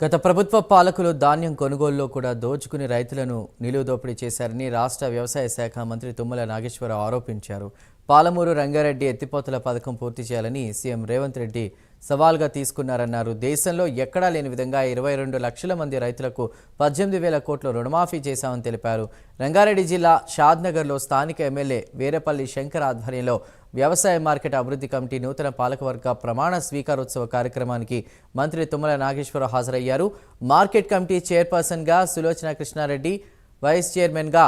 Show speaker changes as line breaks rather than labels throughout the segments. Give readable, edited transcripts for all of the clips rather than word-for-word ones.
గత ప్రభుత్వ పాలకులు ధాన్యం కొనుగోలులో కూడా దోచుకుని రైతులను నిలువుదోపిడీ చేశారని రాష్ట్ర వ్యవసాయ శాఖ మంత్రి తుమ్మల నాగేశ్వరరావు ఆరోపించారు. పాలమూరు రంగారెడ్డి ఎత్తిపోతల పథకం పూర్తి చేయాలని సీఎం రేవంత్ రెడ్డి సవాల్గా తీసుకున్నారన్నారు. దేశంలో ఎక్కడా లేని విధంగా 22 లక్షల మంది రైతులకు 18,000 కోట్ల రుణమాఫీ చేశామని తెలిపారు. రంగారెడ్డి జిల్లా షాద్నగర్లో స్థానిక ఎమ్మెల్యే వీరపల్లి శంకర్ ఆధ్వర్యంలో వ్యవసాయ మార్కెట్ అభివృద్ధి కమిటీ నూతన పాలకవర్గ ప్రమాణ స్వీకారోత్సవ కార్యక్రమానికి మంత్రి తుమ్మల నాగేశ్వరరావు హాజరయ్యారు. మార్కెట్ కమిటీ చైర్పర్సన్గా సులోచన కృష్ణారెడ్డి, వైస్ చైర్మన్గా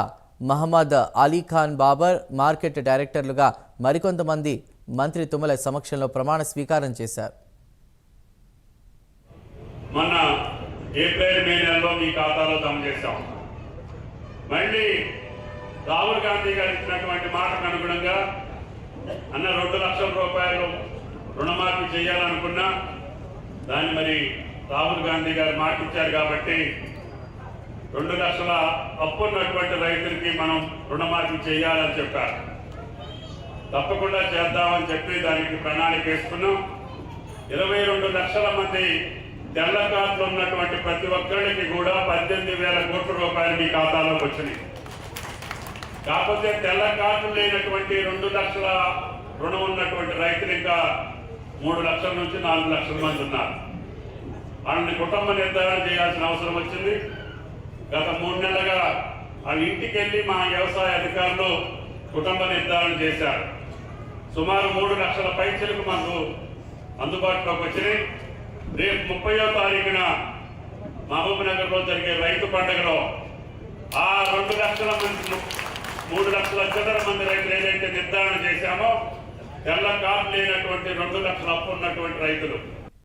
మహమ్మద్ అలీఖాన్ బాబర్, మార్కెట్ డైరెక్టర్లుగా మరికొంతమంది మంత్రి తుమ్మల సమక్షంలో ప్రమాణ స్వీకారం చేశారు.
మొన్న ఏప్రిల్ మే నెలలో మీ ఖాతాలో జమ చేశాం. మళ్ళీ రాహుల్ గాంధీ గారు ఇచ్చినటువంటి మాటకు అనుగుణంగా అన్న 2 లక్షల రూపాయలు రుణమాఫీ చేయాలనుకున్నా దాన్ని మరి రాహుల్ గాంధీ గారు మాట ఇచ్చారు కాబట్టి 2 లక్షల అప్పు ఉన్నటువంటి రైతులకి మనం రుణమాఫీ చేయాలని చెప్పారు. తప్పకుండా చేద్దామని చెప్పి దానికి ప్రణాళిక వేసుకున్నాం. 22 లక్షల మంది తెల్ల కార్డులు ఉన్నటువంటి ప్రతి ఒక్కరికి కూడా 18,000 కోట్ల రూపాయలు మీ ఖాతాలోకి వచ్చినాయి. కాకపోతే తెల్ల కార్డులు లేనటువంటి 2 లక్షల రుణం ఉన్నటువంటి రైతులు ఇంకా 3 లక్షల నుంచి 4 లక్షల మంది ఉన్నారు. వాళ్ళని కుటుంబ నిర్ధారణ చేయాల్సిన అవసరం వచ్చింది. గత 3 నెలలుగా వాళ్ళ ఇంటికి వెళ్ళి మా వ్యవసాయ అధికారులు కుటుంబ నిర్ధారణ చేశారు. సుమారు 3 లక్షల పైసలకు మాకు అందుబాటులోకి వచ్చినాయి. రేపు 30వ తారీఖున మహబూబ్నగర్లో జరిగే రైతు పండుగలో ఆ 2 లక్షల మంది 3 లక్షల చిల్లర మంది రైతులు ఏదైతే నిర్ధారణ చేశామో తెల్ల కార్డు లేనటువంటి 2 లక్షల అప్పు ఉన్నటువంటి రైతులు